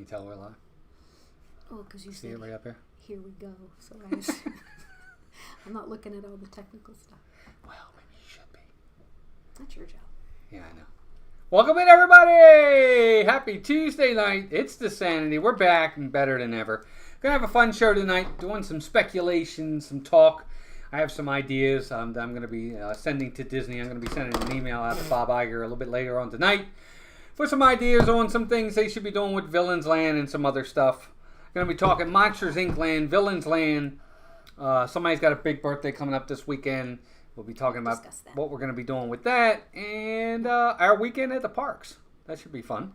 tell we're live? Oh, because you see said it right up here. Here we go. So I'm not looking at all the technical stuff. Well, maybe you should be. That's your job. Yeah, I know. Welcome in, everybody! Happy Tuesday night. It's DISANITY. We're back and better than ever. Gonna have a fun show tonight. Doing some speculation, some talk. I have some ideas that I'm going to be sending to Disney. I'm going to be sending an email out to Bob Iger a little bit later on tonight for some ideas on some things they should be doing with Villains Land and some other stuff. Going to be talking Monsters Inc. Land, Villains Land. Somebody's got a big birthday coming up this weekend. We'll be talking about what we're going to be doing with that and our weekend at the parks. That should be fun.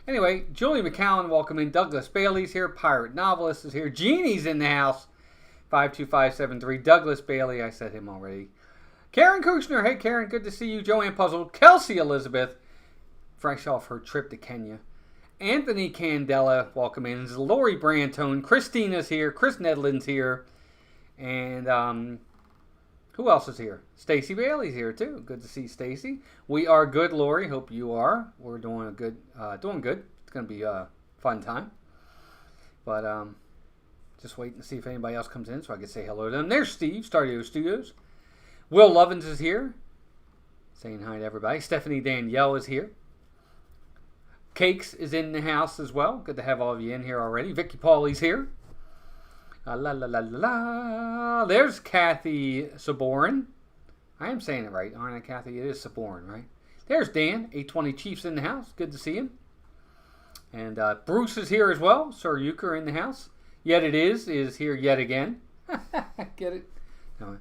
Anyway, Julie McCowan, welcome in. Douglas Bailey's here. Pirate Novelist is here. Jeannie's in the house. 52573. Douglas Bailey, I said him already. Karen Kushner, hey Karen, good to see you. Joanne Puzzle. Kelsey Elizabeth, fresh off her trip to Kenya. Anthony Candela, welcome in. Lori Brantone. Christina's here. Chris Nedlin's here. And who else is here? Stacy Bailey's here too. Good to see Stacy. We are good, Lori. Hope you are. We're doing good. It's gonna be a fun time. But just waiting to see if anybody else comes in so I can say hello to them. There's Steve, Stardio Studios. Will Lovins is here. Saying hi to everybody. Stephanie Danielle is here. Cakes is in the house as well. Good to have all of you in here already. Vicky Pauley's here. La la la la la. There's Kathy Saborin. I am saying it right, aren't I, Kathy? It is Saborin, right? There's Dan. 820 Chiefs in the house. Good to see him. And Bruce is here as well. Sir Euchre in the house. Yet it is here yet again. Get it? No.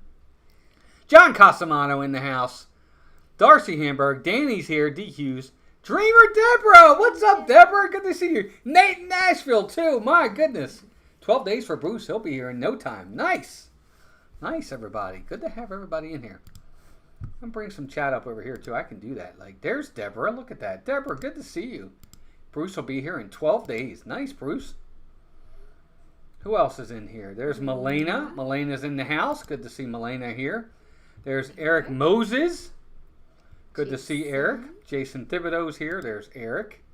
John Casamano in the house. Darcy Hamburg. Danny's here. D. Hughes. Dreamer Deborah. What's up, Deborah? Good to see you. Nate in Nashville, too. My goodness. 12 days for Bruce. He'll be here in no time. Nice. Nice, everybody. Good to have everybody in here. I'm bring some chat up over here, too. I can do that. Like, there's Deborah. Look at that. Deborah, good to see you. Bruce will be here in 12 days. Nice, Bruce. Who else is in here? There's Milena. Milena's in the house. Good to see Milena here. There's Eric Moses. Good to see Eric. Jason Thibodeau's here. There's Eric.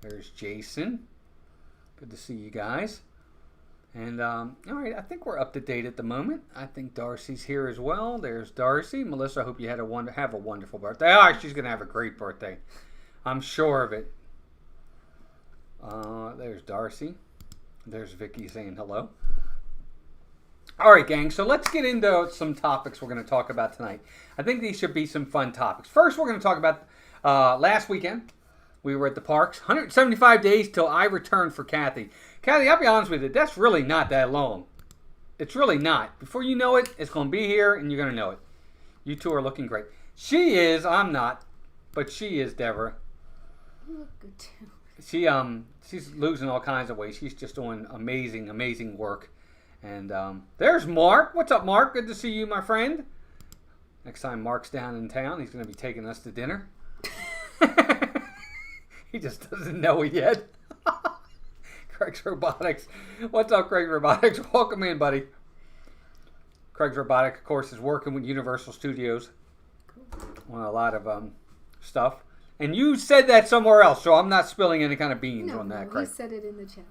There's Jason. Good to see you guys. And, all right, I think we're up to date at the moment. I think Darcy's here as well. There's Darcy. Melissa, I hope you have a wonderful birthday. Oh, she's going to have a great birthday. I'm sure of it. There's Darcy. There's Vicky saying hello. All right, gang. So let's get into some topics we're going to talk about tonight. I think these should be some fun topics. First, we're going to talk about last weekend. We were at the parks. 175 days till I return for Kathy. Kathy, I'll be honest with you. That's really not that long. It's really not. Before you know it, it's going to be here, and you're going to know it. You two are looking great. She is. I'm not. But she is, Deborah. You look good, too. She's losing all kinds of weight. She's just doing amazing work. And there's Mark. What's up, Mark? Good to see you, my friend. Next time Mark's down in town, he's going to be taking us to dinner. He just doesn't know it yet. Craig's Robotics. What's up, Craig Robotics? Welcome in, buddy. Craig's Robotics, of course, is working with Universal Studios on a lot of stuff. And you said that somewhere else, so I'm not spilling any kind of beans on that, Craig. You said it in the chat.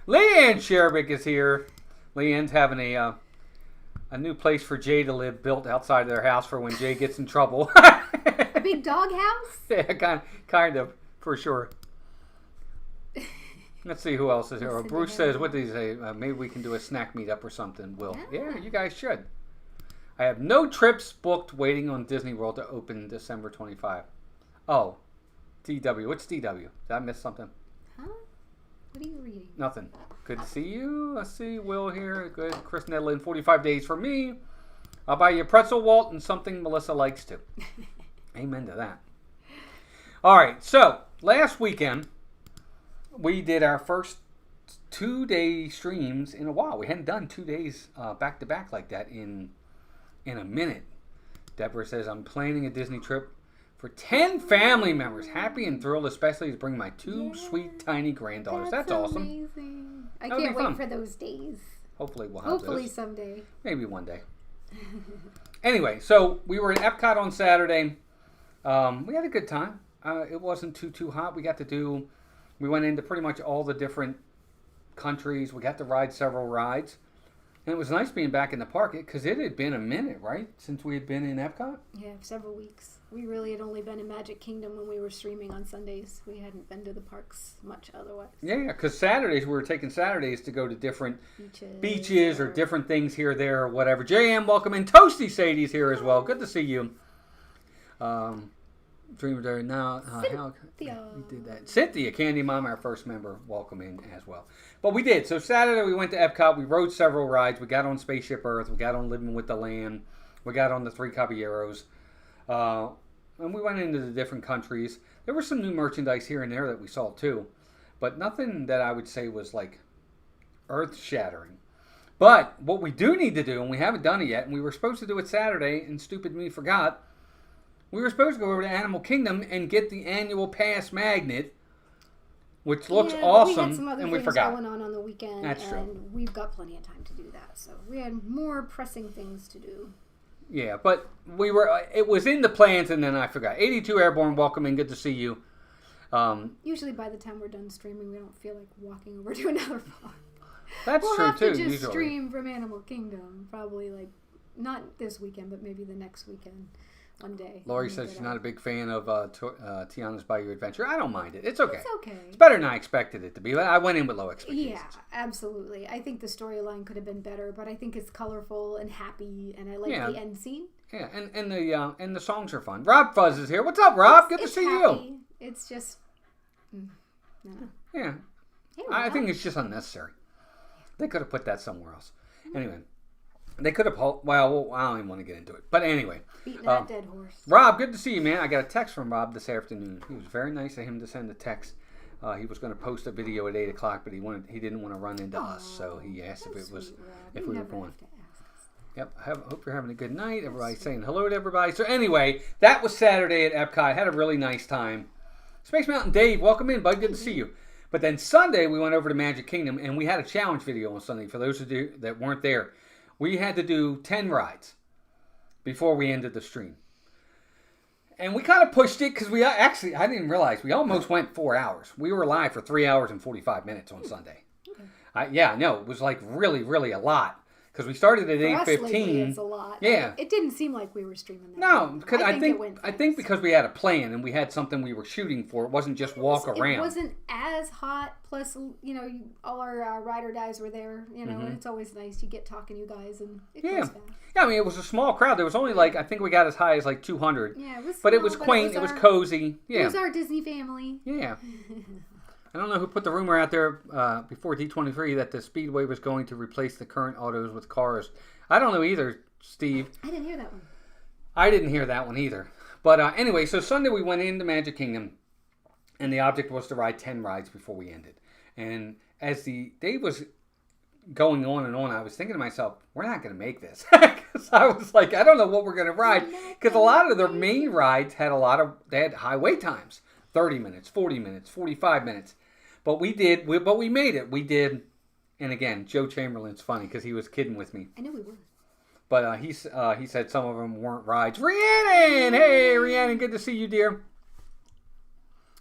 Leanne Sherbick is here. Leanne's having a new place for Jay to live built outside of their house for when Jay gets in trouble. A big dog house? Yeah, kind of, for sure. Let's see who else is here. Bruce says, what did he say? Maybe we can do a snack meetup or something, Will. Yeah, you guys should. I have no trips booked waiting on Disney World to open December 25. Oh. DW. What's DW? Did I miss something? Huh? What are you reading? Nothing. Good to see you. I see Will here. Good. Chris Nedlin, 45 days for me. I'll buy you a pretzel, Walt, and something Melissa likes too. Amen to that. All right. So, last weekend, we did our first 2-day streams in a while. We hadn't done 2 days back-to-back like that in a minute. Deborah says, I'm planning a Disney trip for 10 family members. Happy and thrilled, especially to bring my two sweet, tiny granddaughters. That's awesome. Amazing. I can't wait for those days. Hopefully we'll have those. Someday. Maybe one day. Anyway, so we were in Epcot on Saturday. We had a good time. It wasn't too hot. We got to do We went into pretty much all the different countries. We got to ride several rides. And it was nice being back in the park because it had been a minute, right, since we had been in Epcot? Yeah, several weeks. We really had only been in Magic Kingdom when we were streaming on Sundays. We hadn't been to the parks much otherwise. Yeah, because Saturdays, we were taking Saturdays to go to different beaches or different things here, there, or whatever. JM, welcome in. Toasty Sadie's here as well. Good to see you. Dreamer Day now. Cynthia. We did that. Cynthia, Candy Mom, our first member, welcome in as well. But we did. So Saturday we went to Epcot. We rode several rides. We got on Spaceship Earth. We got on Living with the Land. We got on the Three Caballeros. And we went into the different countries. There was some new merchandise here and there that we saw too. But nothing that I would say was like earth-shattering. But what we do need to do, and we haven't done it yet, and we were supposed to do it Saturday, and stupid me forgot, we were supposed to go over to Animal Kingdom and get the annual pass magnet, which looks awesome, we had some other and we things forgot. going on the weekend, That's true. And we've got plenty of time to do that. So we had more pressing things to do. Yeah, but it was in the plans, and then I forgot. 82 Airborne, welcome in. Good to see you. Usually by the time we're done streaming, we don't feel like walking over to another park. That's we'll true, have too, to just usually. stream from Animal Kingdom, probably not this weekend, but maybe the next weekend. One day. Lori says she's not a big fan of Tiana's Bayou Adventure. I don't mind it. It's okay. It's okay. It's better than I expected it to be. I went in with low expectations. Yeah, absolutely. I think the storyline could have been better, but I think it's colorful and happy, and I like the end scene. Yeah, and the songs are fun. Rob Fuzz is here. What's up, Rob? Good to see you. It's just, no. Yeah. Hey, I think it's just unnecessary. They could have put that somewhere else. Anyway. They could have, well, I don't even want to get into it. But anyway. Beating that dead horse. Rob, good to see you, man. I got a text from Rob this afternoon. It was very nice of him to send a text. He was going to post a video at 8 o'clock, but he didn't want to run into us. So he asked if we were going. Yep. Hope you're having a good night. Everybody's saying hello to everybody. So anyway, that was Saturday at Epcot. I had a really nice time. Space Mountain Dave, welcome in, bud. Good to see you. But then Sunday, we went over to Magic Kingdom, and we had a challenge video on Sunday for those of you that weren't there. We had to do 10 rides before we ended the stream. And we kind of pushed it because I didn't realize we almost went 4 hours. We were live for 3 hours and 45 minutes on Sunday. Okay. It was like really, really a lot. Because we started at 8:15. It's a lot. Yeah. It didn't seem like we were streaming that. No, because I think because because we had a plan and we had something we were shooting for. It wasn't just walk around. It wasn't as hot. Plus, all our ride or dies were there. And it's always nice. You get talking to you guys, and it goes fast. Yeah, I mean, it was a small crowd. There was only I think we got as high as 200. Yeah, it was. But it was quaint. It was cozy. Yeah. It was our Disney family. Yeah. I don't know who put the rumor out there before D23 that the Speedway was going to replace the current autos with cars. I don't know either, Steve. I didn't hear that one. I didn't hear that one either. But anyway, so Sunday we went into Magic Kingdom, and the object was to ride 10 rides before we ended. And as the day was going on and on, I was thinking to myself, we're not going to make this. Because I was like, I don't know what we're going to ride. Because a lot of the main rides had they had high wait times. 30 minutes, 40 minutes, 45 minutes. But we made it. We did, and again, Joe Chamberlain's funny because he was kidding with me. I knew we were. But he said some of them weren't rides. Rhiannon! Hey, Rhiannon, good to see you, dear.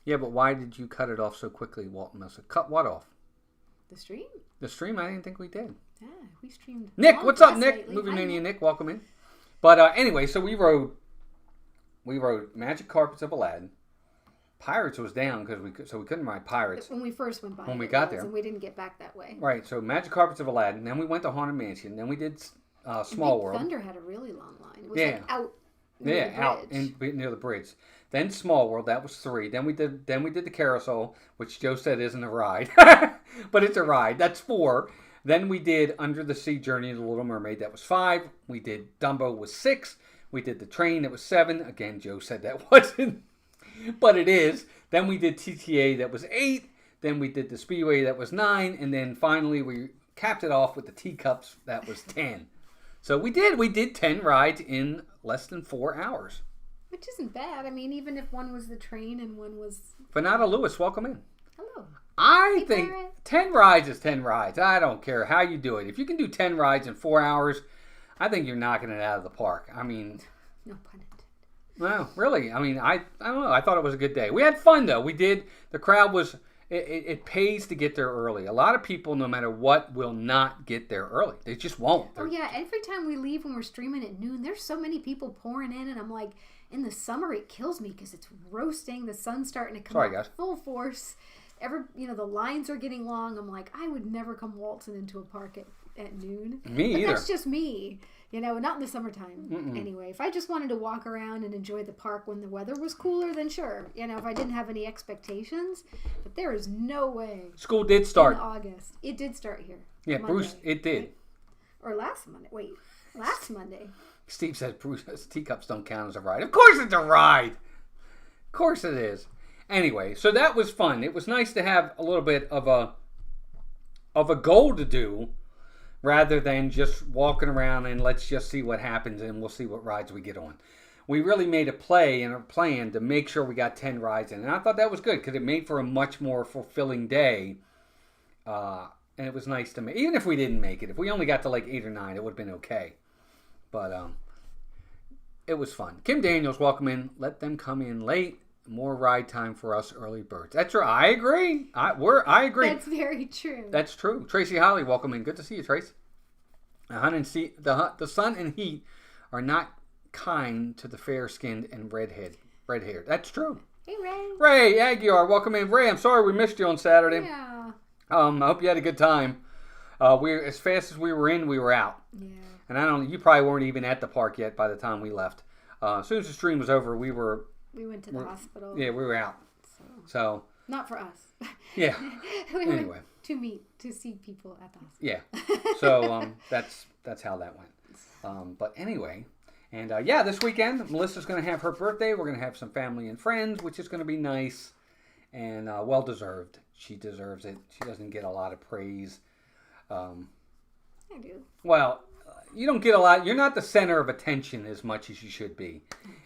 Yeah, but why did you cut it off so quickly, Walton? Must have cut what off? The stream? The stream? I didn't think we did. Yeah, we streamed. Nick, what's up, Nick? Movie Mania Nick, welcome in. But anyway, so we rode Magic Carpets of Aladdin. Pirates was down because we couldn't ride Pirates when we first went by. When we got there, and we didn't get back that way. Right. So Magic Carpets of Aladdin. Then we went to Haunted Mansion. Then we did Small World. Thunder had a really long line. It was out. Out near the bridge. Then Small World. That was 3. Then we did the Carousel, which Joe said isn't a ride, but it's a ride. That's 4. Then we did Under the Sea Journey of the Little Mermaid. That was 5. We did Dumbo was 6. We did the train. That was 7. Again, Joe said that wasn't. But it is. Then we did TTA, that was 8. Then we did the Speedway, that was 9. And then finally we capped it off with the Teacups, that was 10. So we did 10 rides in less than 4 hours. Which isn't bad. I mean, even if one was the train and one was... Fanata Lewis, welcome in. Hello. I think 10 rides is 10 rides. I don't care how you do it. If you can do 10 rides in 4 hours, I think you're knocking it out of the park. I mean... No pun intended. No, really. I mean, I don't know. I thought it was a good day. We had fun, though. We did. The crowd was... it pays to get there early. A lot of people, no matter what, will not get there early. They just won't. Oh yeah, every time we leave when we're streaming at noon, there's so many people pouring in, and I'm like, in the summer it kills me because it's roasting. The sun's starting to come out full force. The lines are getting long. I'm like, I would never come waltzing into a park at noon. Me either. That's just me. Not in the summertime. Mm-mm. Anyway, if I just wanted to walk around and enjoy the park when the weather was cooler, then sure. If I didn't have any expectations. But there is no way. School did start. In August. It did start here. Yeah, Monday, Bruce, it did. Right? Or last Monday. Wait, last Monday. Steve says Bruce's teacups don't count as a ride. Of course it's a ride. Of course it is. Anyway, so that was fun. It was nice to have a little bit of a goal to do, rather than just walking around and let's just see what happens and we'll see what rides we get on. We really made a play and a plan to make sure we got 10 rides in. And I thought that was good because it made for a much more fulfilling day. And it was nice to make. Even if we didn't make it, if we only got to like 8 or 9, it would have been okay. But it was fun. Kim Daniels, welcome in. Let them come in late. More ride time for us early birds. That's right. I agree. I agree. That's very true. That's true. Tracy Holly, welcome in. Good to see you, Trace. The sun and heat are not kind to the fair-skinned and red-haired. That's true. Hey, Ray. Ray Aguiar, welcome in. Ray, I'm sorry we missed you on Saturday. Yeah. I hope you had a good time. As fast as we were in, we were out. Yeah. And you probably weren't even at the park yet by the time we left. As soon as the stream was over, we went to the hospital. Yeah, we were out. So not for us. Yeah. Anyway, to see people at the hospital. Yeah. So that's how that went. But anyway, and this weekend Melissa's going to have her birthday. We're going to have some family and friends, which is going to be nice and well deserved. She deserves it. She doesn't get a lot of praise. I do. Well, you don't get a lot. You're not the center of attention as much as you should be.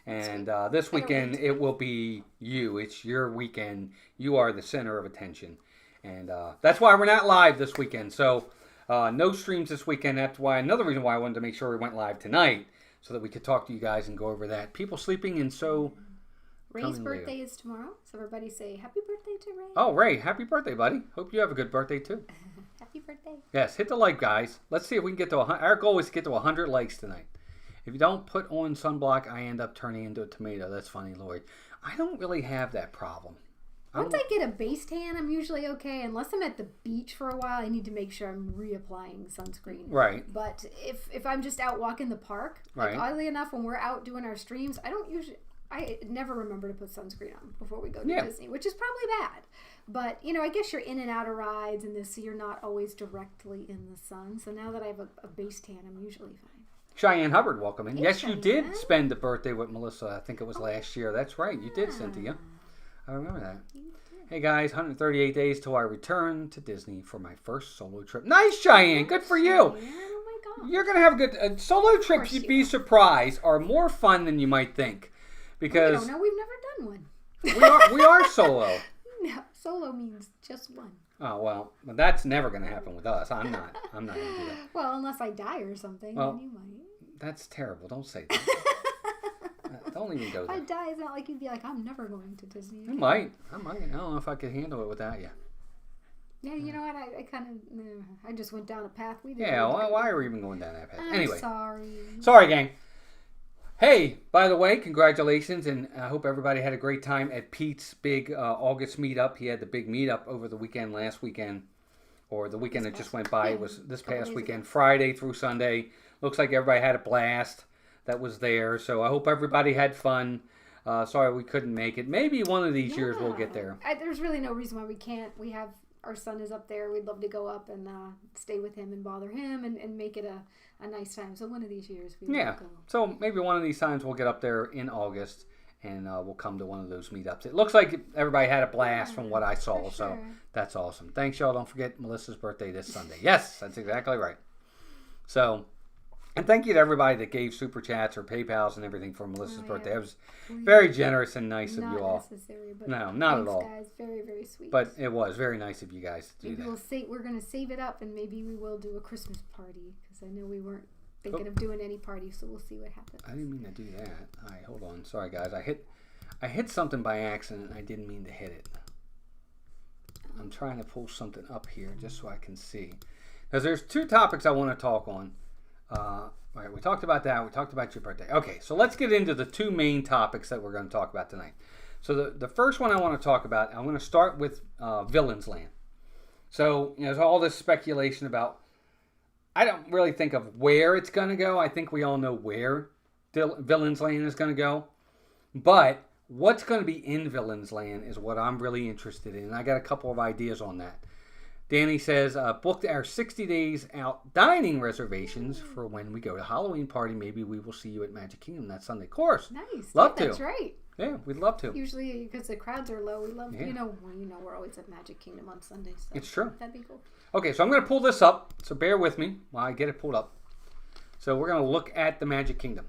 And this weekend, it will be you. It's your weekend. You are the center of attention. And that's why we're not live this weekend. So no streams this weekend. That's why another reason why I wanted to make sure we went live tonight so that we could talk to you guys and go over that. People sleeping and so... Ray's birthday is tomorrow. So everybody say happy birthday to Ray. Oh, Ray, happy birthday, buddy. Hope you have a good birthday, too. Happy birthday. Yes, hit the like, guys. Let's see if we can get to 100. Our goal is to get to 100 likes tonight. If you don't put on sunblock, I end up turning into a tomato. That's funny, Lloyd. I don't really have that problem. Once I get a base tan, I'm usually okay. Unless I'm at the beach for a while, I need to make sure I'm reapplying sunscreen. Right. But if I'm just out walking the park, right. Oddly enough, when we're out doing our streams, I never remember to put sunscreen on before we go to Disney, which is probably bad. But, I guess you're in and out of rides and so you're not always directly in the sun. So now that I have a base tan, I'm usually fine. Cheyenne Hubbard, welcome in. Hey, yes, Cheyenne. You did spend the birthday with Melissa. I think it was last year. That's right. You did, Cynthia. I remember that. Hey, guys, 138 days till I return to Disney for my first solo trip. Nice, Cheyenne. Good for you. Oh, my God. You're going to have a good... solo trips, you'd be surprised, are more fun than you might think. Because... I don't know. We've never done one. we are solo. No, solo means just one. Oh, well, that's never going to happen with us. I'm not going to do that. Well, unless I die or something, then you might. That's terrible. Don't say that. Don't even go there. If I die, it's not like you'd be like, I'm never going to Disney again. I might. I don't know if I could handle it without you. Yeah, you know what? I kind of, I just went down a path we didn't. Yeah, why are we even going down that path? Anyway. Sorry, gang. Hey, by the way, congratulations, and I hope everybody had a great time at Pete's big August meetup. He had the big meetup over the weekend, last weekend, or the weekend that just went by. It was this past weekend, Friday through Sunday. Looks like everybody had a blast that was there, so I hope everybody had fun. Sorry we couldn't make it. Maybe one of these years we'll get there. There's really no reason why we can't. Our son is up there. We'd love to go up and stay with him and bother him and make it a nice time. So one of these years we will go. So maybe one of these times we'll get up there in August and we'll come to one of those meetups. It looks like everybody had a blast from what I saw. So that's awesome. Thanks, y'all. Don't forget Melissa's birthday this Sunday. Yes, that's exactly right. So... And thank you to everybody that gave Super Chats or PayPals and everything for Melissa's birthday. It was very generous and nice of you all. Not necessary, but no, not at all. Guys, very, very sweet. But it was very nice of you guys to do that. We're going to save it up, and maybe we will do a Christmas party, because I know we weren't thinking of doing any party, so we'll see what happens. I didn't mean to do that. All right, hold on. Sorry, guys. I hit something by accident. I didn't mean to hit it. I'm trying to pull something up here just so I can see. Because there's 2 topics I want to talk on. All right, we talked about that. We talked about your birthday. Okay, so let's get into the 2 main topics that we're going to talk about tonight. So the first one I want to talk about, I'm going to start with Villain's Land. So, there's all this speculation about, I don't really think of where it's going to go. I think we all know where Villain's Land is going to go. But what's going to be in Villain's Land is what I'm really interested in. And I got a couple of ideas on that. Danny says, booked our 60 days out dining reservations for when we go to Halloween party. Maybe we will see you at Magic Kingdom that Sunday. Of course. Nice. Love to. That's right. Yeah, we'd love to. Usually, because the crowds are low, we love, we're always at Magic Kingdom on Sundays. So it's true. That'd be cool. Okay, so I'm going to pull this up. So bear with me while I get it pulled up. So we're going to look at the Magic Kingdom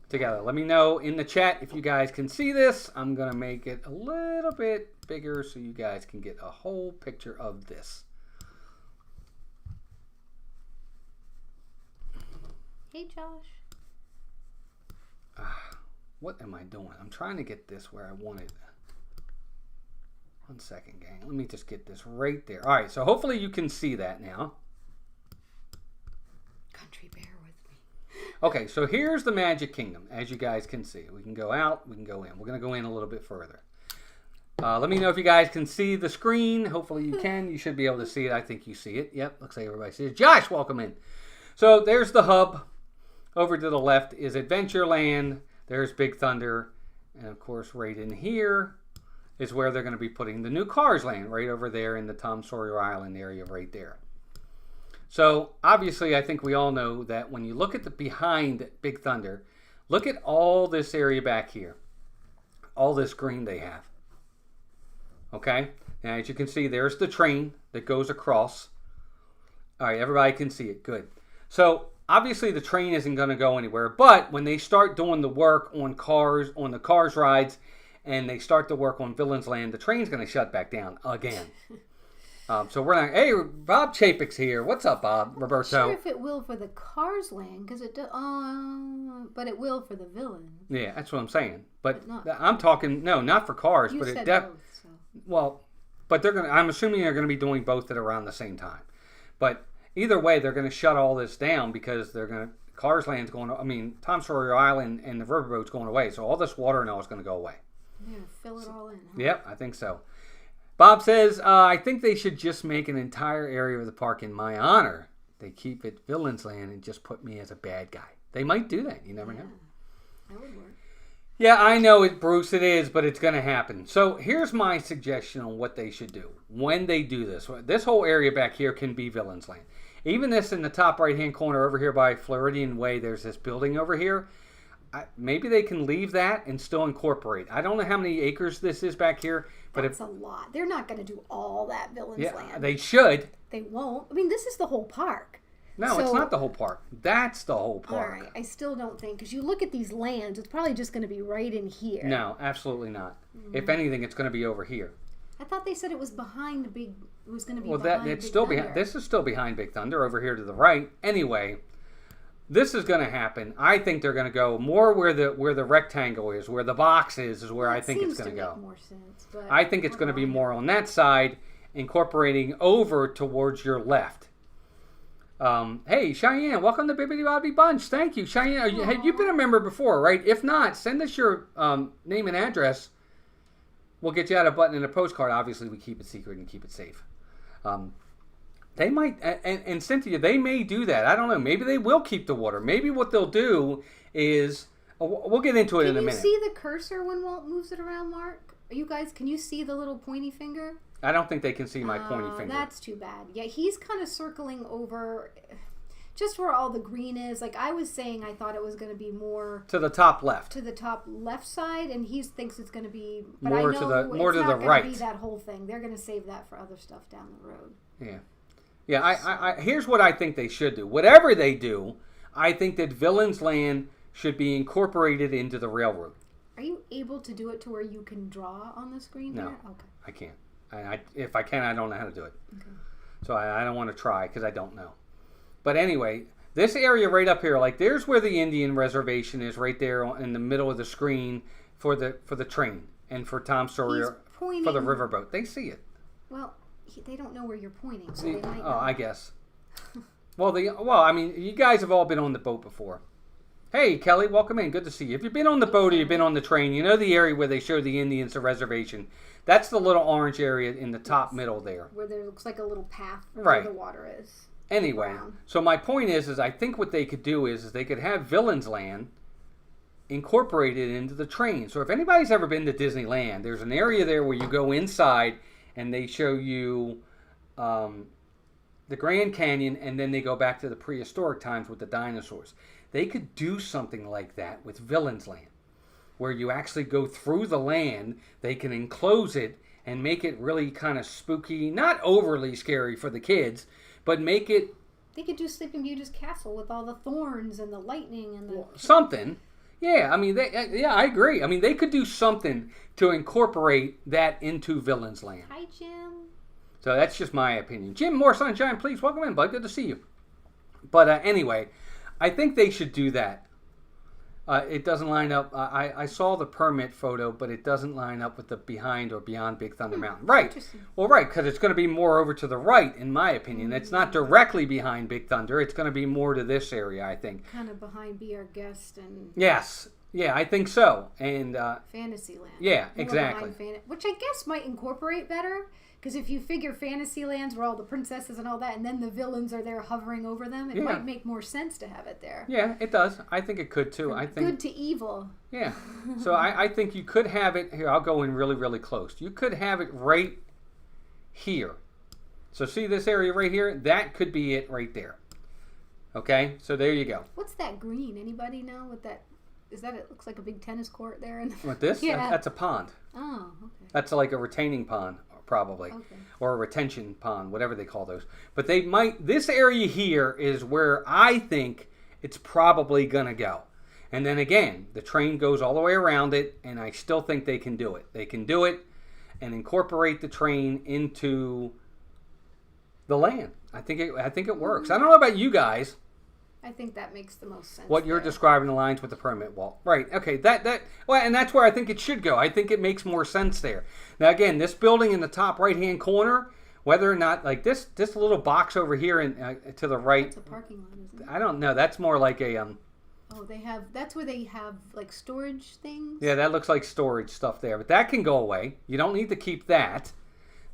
together. Let me know in the chat if you guys can see this. I'm going to make it a little bit bigger so you guys can get a whole picture of this. Hey, Josh. What am I doing? I'm trying to get this where I want it. 1 second, gang. Let me just get this right there. All right, so hopefully you can see that now. Country, bear with me. Okay, so here's the Magic Kingdom, as you guys can see. We can go out, we can go in. We're going to go in a little bit further. Let me know if you guys can see the screen. Hopefully you can. You should be able to see it. I think you see it. Yep, looks like everybody sees it. Josh, welcome in. So there's the hub. Over to the left is Adventureland. There's Big Thunder. And, of course, right in here is where they're going to be putting the new Cars Land, right over there in the Tom Sawyer Island area right there. So, obviously, I think we all know that when you look at the behind Big Thunder, look at all this area back here. All this green they have. Okay? Now, as you can see, there's the train that goes across. All right, everybody can see it. Good. So, obviously, the train isn't going to go anywhere, but when they start doing the work on the Cars rides, and they start to work on Villain's Land, the train's going to shut back down again. So we're not. Hey, Bob Chapek's here. What's up, Bob? Roberto. I'm not sure if it will for the Cars Land, because it but it will for the Villain. Yeah, that's what I'm saying. But I'm talking not for Cars, you but said it both, so. Well, but they're going. I'm assuming they're going to be doing both at around the same time. But either way, they're going to shut all this down because they're going to. Cars Land's going. Tom Sawyer Island and the riverboat's going away, so all this water now is going to go away. Yeah, fill it all in. Huh? Yep, I think so. Bob says, I think they should just make an entire area of the park in my honor. They keep it Villain's Land and just put me as a bad guy. They might do that. You never know. That would work. Yeah, I know it, Bruce. It is, but it's going to happen. So here's my suggestion on what they should do when they do this. This whole area back here can be Villain's Land. Even this in the top right-hand corner over here by Floridian Way, there's this building over here. Maybe they can leave that and still incorporate. I don't know how many acres this is back here. But that's a lot. They're not going to do all that Villain's Land. They should. They won't. I mean, this is the whole park. No, it's not the whole park. That's the whole park. All right. I still don't think, because you look at these lands, it's probably just going to be right in here. No, absolutely not. If anything, it's going to be over here. I thought they said it was behind Big. It was going to be behind it's Big still Thunder. behind. This is still behind Big Thunder over here to the right. Anyway, this is going to happen. I think they're going to go more where the rectangle is, where the box is where I think it's going to go. Make more sense, but I think it's going to be more on that side, incorporating over towards your left. Hey, Cheyenne, welcome to Bibbidi Bobbidi Bunch. Thank you, Cheyenne. Have you been a member before, right? If not, send us your name and address. We'll get you out a button and a postcard. Obviously, we keep it secret and keep it safe. They might, and Cynthia, they may do that. I don't know. Maybe they will keep the water. Maybe what they'll do is, we'll get into it in a minute. Can you see the cursor when Walt moves it around, Mark? You guys, can you see the little pointy finger? I don't think they can see my pointy finger. That's too bad. Yeah, he's kind of circling over just where all the green is. Like I was saying, I thought it was going to be more to the top left. To the top left side, and he thinks it's going to be, but more I know to the it's more to not the right. Be that whole thing. They're going to save that for other stuff down the road. Yeah. Yeah, I here's what I think they should do. Whatever they do, I think that Villain's Land should be incorporated into the railroad. Are you able to do it to where you can draw on the screen No, here? Okay. I can't. If I can, I don't know how to do it. Okay. So I don't want to try because I don't know. But anyway, this area right up here, like there's where the Indian reservation is, right there in the middle of the screen for the train and for Tom Sawyer for the riverboat. They see it. Well, they don't know where you're pointing, so they might. Oh, I guess. Well, I mean, you guys have all been on the boat before. Hey, Kelly, welcome in. Good to see you. If you've been on the boat or you've been on the train, you know the area where they show the Indians the reservation. That's the little orange area in the top middle there. Where there looks like a little path where the water is. Anyway, so my point is I think what they could do is they could have Villains Land incorporated into the train. So if anybody's ever been to Disneyland, there's an area there where you go inside and they show you the Grand Canyon, and then they go back to the prehistoric times with the dinosaurs. They could do something like that with Villains Land, where you actually go through the land. They can enclose it and make it really kind of spooky, not overly scary for the kids, but make it... They could do Sleeping Beauty's castle with all the thorns and the lightning and the... Something. Yeah, I mean, I agree. I mean, they could do something to incorporate that into Villains Land. Hi, Jim. So that's just my opinion. Jim, more sunshine, please. Welcome in, bud. Good to see you. But anyway, I think they should do that. It doesn't line up. I saw the permit photo, but it doesn't line up with the behind or beyond Big Thunder Mountain. Right. Well, right, because it's going to be more over to the right, in my opinion. It's not directly behind Big Thunder. It's going to be more to this area, I think. Kind of behind Be Our Guest and... Yes. Yeah, I think so. And Fantasyland. Yeah, exactly. Which I guess might incorporate better. Because if you figure Fantasylands where all the princesses and all that, and then the villains are there hovering over them, it might make more sense to have it there. Yeah, it does. I think it could too. I think good to evil. Yeah. So I think you could have it here. I'll go in really, really close. You could have it right here. So see this area right here? That could be it right there. Okay. So there you go. What's that green? Anybody know what that? Is that? It looks like a big tennis court there. What this? Yeah. That's a pond. Oh, okay. That's like a retaining pond. Probably, okay. Or a retention pond, whatever they call those. But they might. This area here is where I think it's probably gonna go. And then again, the train goes all the way around it, and I still think they can do it. They can do it and incorporate the train into the land. I think it works. I don't know about you guys. I think that makes the most sense. What you're describing aligns with the permit wall. Right. Okay. Well, and that's where I think it should go. I think it makes more sense there. Now, again, this building in the top right-hand corner, whether or not, like this little box over here to the right. That's a parking lot, isn't it? I don't know. That's more like a... Oh, that's where they have, like, storage things? Yeah, that looks like storage stuff there. But that can go away. You don't need to keep that.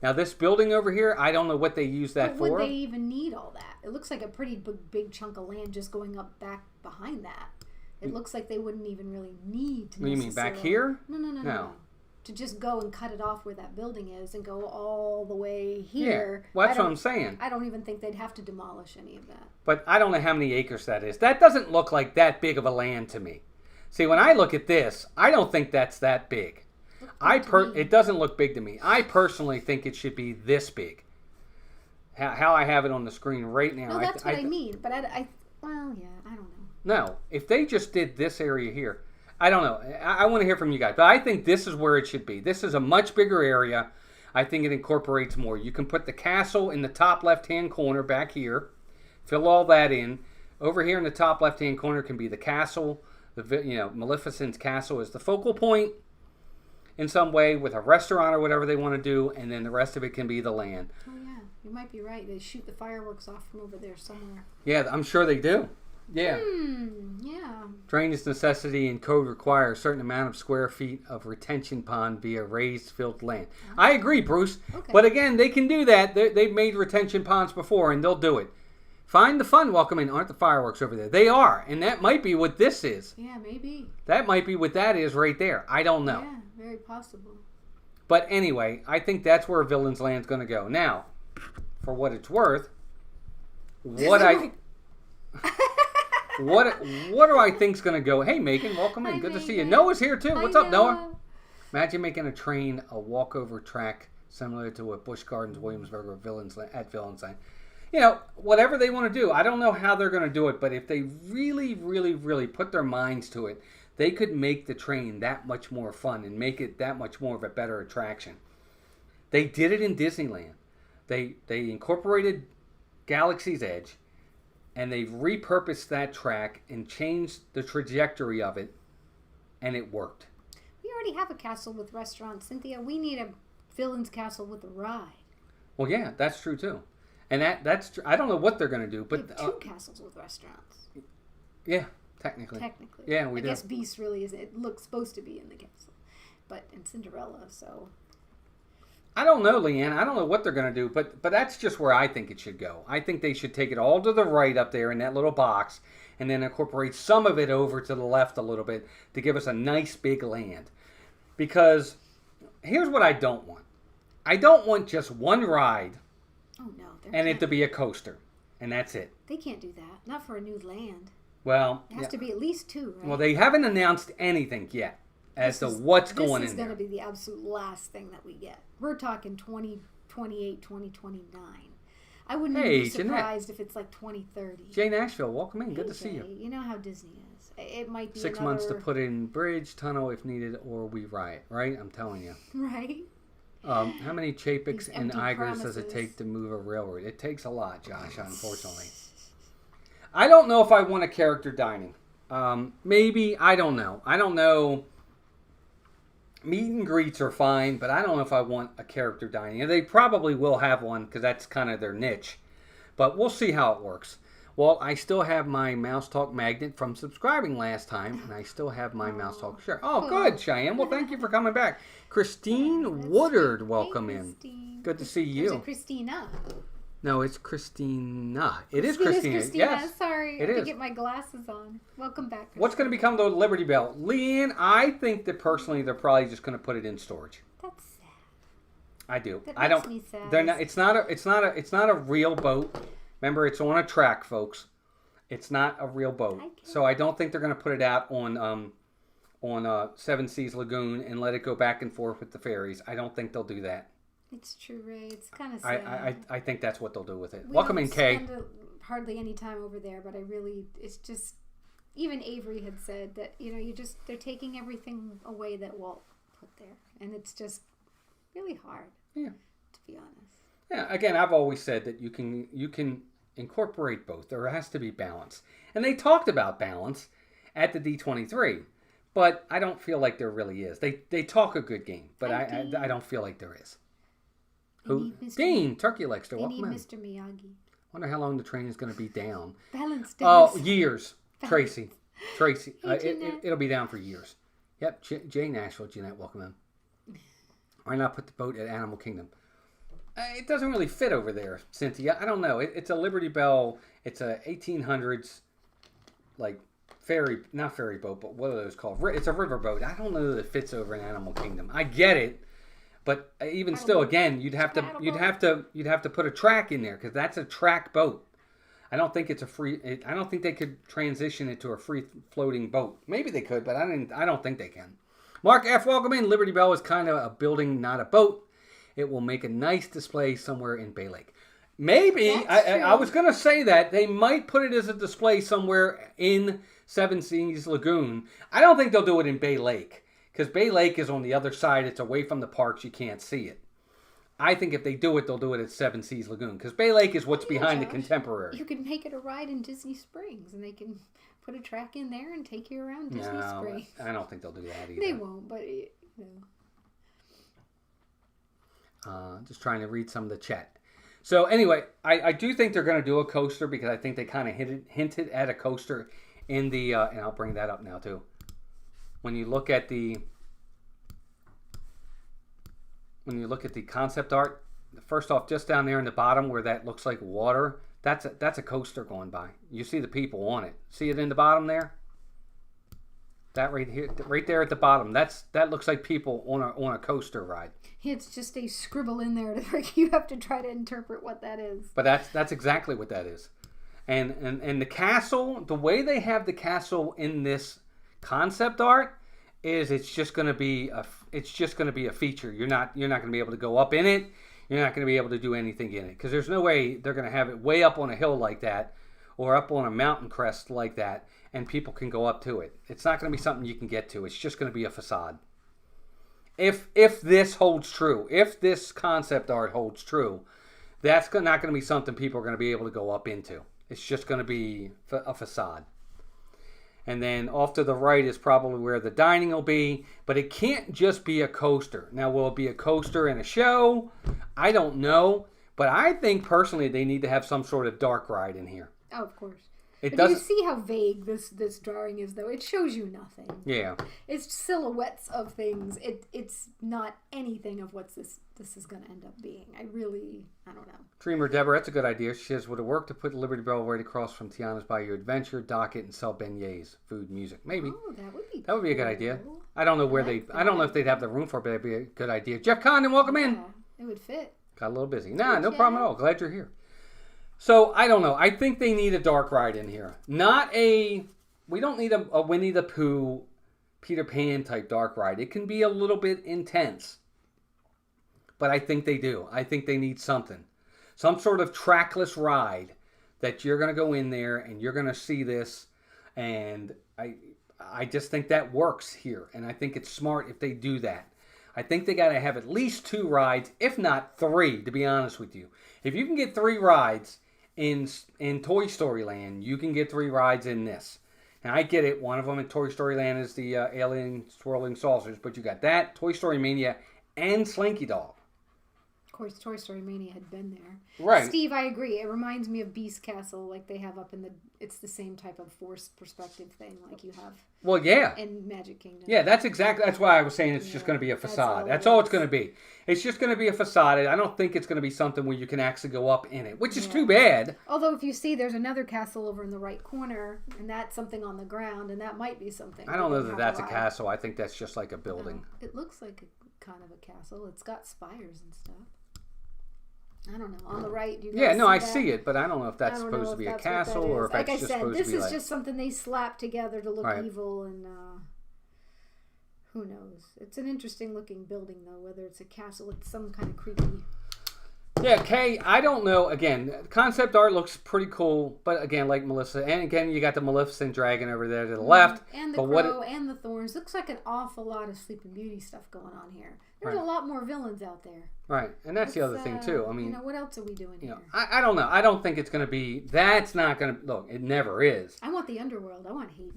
Now, this building over here, I don't know what they use that for. Would they even need all that? It looks like a pretty big chunk of land just going up back behind that. It looks like they wouldn't even really need to. You mean back here? No. To just go and cut it off where that building is and go all the way here. Yeah. Well, that's what I'm saying. I don't even think they'd have to demolish any of that. But I don't know how many acres that is. That doesn't look like that big of a land to me. See, when I look at this, I don't think that's that big. It doesn't look big to me. I personally think it should be this big. How I have it on the screen right now. No, that's what I mean. But I don't know. No, if they just did this area here, I don't know. I want to hear from you guys. But I think this is where it should be. This is a much bigger area. I think it incorporates more. You can put the castle in the top left-hand corner back here. Fill all that in. Over here in the top left-hand corner can be the castle. Maleficent's castle is the focal point in some way with a restaurant or whatever they want to do, and then the rest of it can be the land. Oh yeah, you might be right. They shoot the fireworks off from over there somewhere. Yeah, I'm sure they do. Yeah. Yeah. Drainage necessity and code require a certain amount of square feet of retention pond via raised filled land. Oh. I agree, Bruce. Okay. But again, they can do that. They've made retention ponds before, and they'll do it. Find the fun welcome in. Aren't the fireworks over there? They are, and that might be what this is. Yeah, maybe. That might be what that is right there. I don't know. Yeah, very possible. But anyway, I think that's where Villains Land's going to go. Now, for what it's worth, what do I think's going to go? Hey, Megan, welcome in. Hi, Good Megan. To see you. Noah's here too. What's up, Noah? Noah? Imagine making a train a walkover track similar to what Busch Gardens, Williamsburg, or Villains Land. Whatever they want to do. I don't know how they're going to do it, but if they really, really, really put their minds to it, they could make the train that much more fun and make it that much more of a better attraction. They did it in Disneyland. They incorporated Galaxy's Edge, and they've repurposed that track and changed the trajectory of it, and it worked. We already have a castle with restaurants, Cynthia. We need a Villains Castle with a ride. Well, yeah, that's true too. And that's I don't know what they're going to do, but we have 2 castles with restaurants. Yeah, technically. Yeah, we do. I guess Beast really is. It looks supposed to be in the castle, but in Cinderella, so. I don't know, Leanne. I don't know what they're going to do, but that's just where I think it should go. I think they should take it all to the right up there in that little box, and then incorporate some of it over to the left a little bit to give us a nice big land. Because here's what I don't want. I don't want just one ride. Oh no! And it to be a coaster, and that's it. They can't do that. Not for a new land. Well, it has to be at least 2, right? Well, they haven't announced anything yet as to what's going in there. This is going to be the absolute last thing that we get. We're talking 2028, 2029. I wouldn't even be surprised if it's like 2030. Jay Nashville, welcome in. Good to see you. You know how Disney is. It might be 6 months to put in bridge, tunnel if needed, or we riot. Right? I'm telling you. Right? How many Chapeks and Igers does it take to move a railroad? It takes a lot, Josh, unfortunately. I don't know if I want a character dining. Maybe, I don't know. I don't know. Meet and greets are fine, but I don't know if I want a character dining. And they probably will have one because that's kind of their niche. But we'll see how it works. Well, I still have my Mouse Talk magnet from subscribing last time, and I still have my Mouse Talk shirt. Oh, good, Cheyenne. Well, thank you for coming back. Christine Woodard, welcome in. Good to see you. Is it Christina? No, it's Christina. It is Christina. Yes. Sorry, I had to get my glasses on. Welcome back, Christina. What's going to become the Liberty Bell? Leanne, I think that personally they're probably just going to put it in storage. That's sad. I do. That makes me sad. They're not. It's not a real boat. Remember, it's on a track, folks. It's not a real boat. So I don't think they're going to put it out on Seven Seas Lagoon and let it go back and forth with the ferries. I don't think they'll do that. It's true, Ray. It's kind of sad. I think that's what they'll do with it. Welcome in, Kay. We don't spend hardly any time over there, but it's just, even Avery had said that, they're taking everything away that Walt put there. And it's just really hard, to be honest. Yeah, again, I've always said that you can incorporate both. There has to be balance. And they talked about balance at the D23, but I don't feel like there really is. They talk a good game, but I don't feel like there is. Who? Dean, Turkey Legs. They need Mr. Miyagi. Wonder how long the train is going to be down. Balance. Oh, years. Tracy. It'll be down for years. Yep, Jay Nashville, Jeanette, welcome in. Why not put the boat at Animal Kingdom? It doesn't really fit over there, Cynthia. I don't know. It's a Liberty Bell. It's a 1800s, like, not ferry boat, but what are those called? It's a river boat. I don't know that it fits over in Animal Kingdom. I get it. But even still, again, you'd have to put a track in there because that's a track boat. I don't think it's I don't think they could transition it to a free floating boat. Maybe they could, but I don't think they can. Mark F, welcome in. Liberty Bell is kind of a building, not a boat. It will make a nice display somewhere in Bay Lake. Maybe I was going to say that they might put it as a display somewhere in Seven Seas Lagoon. I don't think they'll do it in Bay Lake. Because Bay Lake is on the other side. It's away from the parks. You can't see it. I think if they do it, they'll do it at Seven Seas Lagoon. Because Bay Lake is what's behind the Contemporary. You can make it a ride in Disney Springs. And they can put a track in there and take you around Disney Springs. I don't think they'll do that either. They won't, but... Just trying to read some of the chat. So anyway, I do think they're going to do a coaster. Because I think they kind of hinted at a coaster in the... and I'll bring that up now too. When you look at the concept art, first off, just down there in the bottom where that looks like water, that's a coaster going by. You see the people on it. See it in the bottom there? That right here, right there at the bottom. That looks like people on a coaster ride. It's just a scribble in there that you have to try to interpret what that is. But that's exactly what that is. And the castle, the way they have the castle in this concept art is it's just going to be a feature. You're not going to be able to go up in it. You're not going to be able to do anything in it because there's no way they're going to have it way up on a hill like that or up on a mountain crest like that and people can go up to it. It's not going to be something you can get to. It's just going to be a facade. If this holds true, if this concept art holds true, that's not going to be something people are going to be able to go up into. It's just going to be a facade. And then off to the right is probably where the dining will be. But it can't just be a coaster. Now, will it be a coaster and a show? I don't know. But I think personally they need to have some sort of dark ride in here. Oh, of course. But do you see how vague this drawing is, though? It shows you nothing. Yeah. It's silhouettes of things. It's not anything of what this is going to end up being. I don't know. Dreamer Deborah, that's a good idea. She says, would it work to put the Liberty Bell right across from Tiana's Bayou Adventure, dock it, and sell beignets, food, music? Maybe. Oh, that would be That would be a good idea. I don't know where I don't know if they'd have the room for it, but it'd be a good idea. Jeff Condon, welcome in. It would fit. Got a little busy. Nah, no problem at all. Glad you're here. So, I don't know. I think they need a dark ride in here. We don't need a Winnie the Pooh, Peter Pan type dark ride. It can be a little bit intense. But I think they do. I think they need something. Some sort of trackless ride that you're going to go in there and you're going to see this. And I just think that works here. And I think it's smart if they do that. I think they got to have at least 2 rides, if not 3, to be honest with you. If you can get 3 rides in Toy Story Land, you can get 3 rides in this. Now, I get it. One of them in Toy Story Land is the alien swirling saucers, but you got that, Toy Story Mania, and Slinky Dog. Of course, Toy Story Mania had been there. Right. Steve, I agree. It reminds me of Beast Castle, like they have up in it's the same type of forced perspective thing like you have. Well, yeah. In Magic Kingdom. Yeah, that's why I was saying it's just going to be a facade. That's all it's going to be. It's just going to be a facade. I don't think it's going to be something where you can actually go up in it, which is too bad. Although if you see there's another castle over in the right corner, and that's something on the ground, and that might be something. I don't know that that's a castle. I think that's just like a building. No, it looks like kind of a castle. It's got spires and stuff. I don't know. On the right, you guys I see it, but I don't know if that's supposed to be a castle or if that's just supposed to be like... This is just something they slap together to look evil, and who knows? It's an interesting looking building, though, whether it's a castle, it's some kind of creepy... Yeah, Kay, I don't know. Again, concept art looks pretty cool, but again, like Melissa, and again, you got the Maleficent dragon over there to the left. And the crow and the thorns. Looks like an awful lot of Sleeping Beauty stuff going on here. There's a lot more villains out there. Right, and that's the other thing, too. I mean... what else are we doing here? I don't know. I don't think it's going to be... That's not going to... Look, it never is. I want the underworld. I want Hades.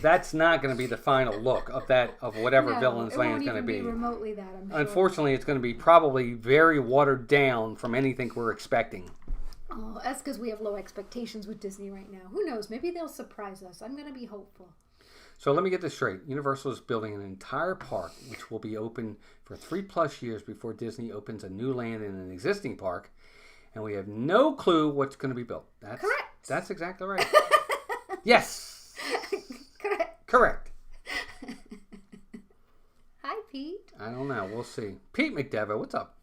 That's not going to be the final look of whatever Villain's Land is going to be. Remotely that, I'm sure. Unfortunately, it's going to be probably very watered down from anything we're expecting. Oh, that's because we have low expectations with Disney right now. Who knows? Maybe they'll surprise us. I'm going to be hopeful. So let me get this straight. Universal is building an entire park which will be open for 3+ years before Disney opens a new land in an existing park, and we have no clue what's going to be built. Correct. That's exactly right. Yes. Correct. Hi, Pete. I don't know. We'll see. Pete McDevitt, what's up?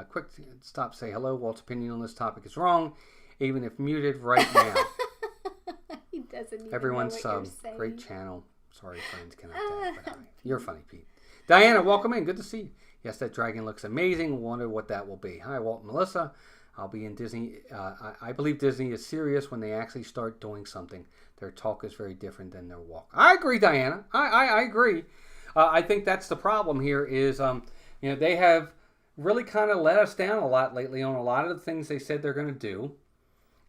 Quick stop, say hello. Walt's opinion on this topic is wrong, even if muted right now. He doesn't even Everyone's know what you're saying. Great channel. Sorry, friends, cannot but you're funny, Pete. Diana, welcome in. Good to see you. Yes, that dragon looks amazing. Wonder what that will be. Hi, Walt and Melissa. I'll be in Disney. I believe Disney is serious when they actually start doing something. Their talk is very different than their walk. I agree, Diana. I agree. I think that's the problem here is, they have really kind of let us down a lot lately on a lot of the things they said they're going to do.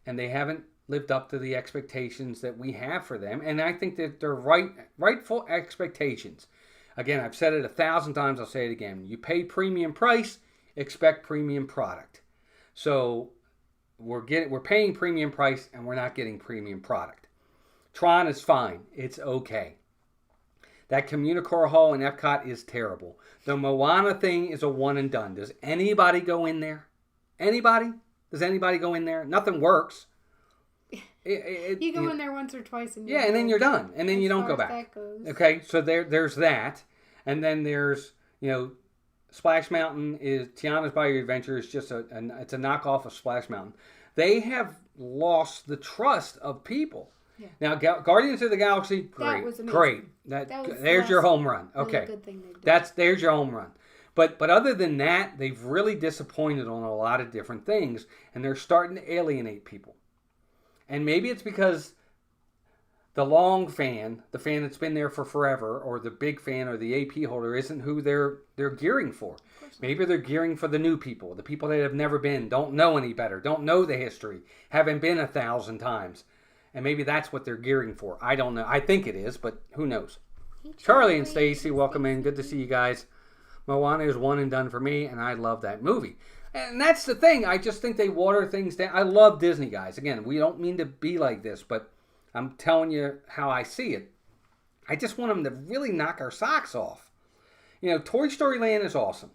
And they haven't lived up to the expectations that we have for them. And I think that they're rightful expectations. Again, I've said it 1,000 times. I'll say it again. You pay premium price, expect premium product. So we're paying premium price and we're not getting premium product. Tron is fine. It's okay. That Communicore Hall in Epcot is terrible. The Moana thing is a one and done. Does anybody go in there? Anybody? Does anybody go in there? Nothing works. You go in there once or twice and and then you're done. And then you don't go back. Okay, so there's that. And then there's, Splash Mountain is Tiana's Bayou Adventure is just it's a knockoff of Splash Mountain. They have lost the trust of people. Yeah. Now, Guardians of the Galaxy, great. There's your home run. Okay, really good thing they've done. There's your home run. But other than that, they've really disappointed on a lot of different things, and they're starting to alienate people. And maybe it's because the long fan, the fan that's been there for forever, or the big fan or the AP holder isn't who they're gearing for. Maybe they're gearing for the new people, the people that have never been, don't know any better, don't know the history, haven't been 1,000 times. And maybe that's what they're gearing for. I don't know. I think it is, but who knows? Charlie and Stacy, welcome in. Good to see you guys. Moana is one and done for me, and I love that movie. And that's the thing. I just think they water things down. I love Disney, guys. Again, we don't mean to be like this, but I'm telling you how I see it. I just want them to really knock our socks off. You know, Toy Story Land is awesome.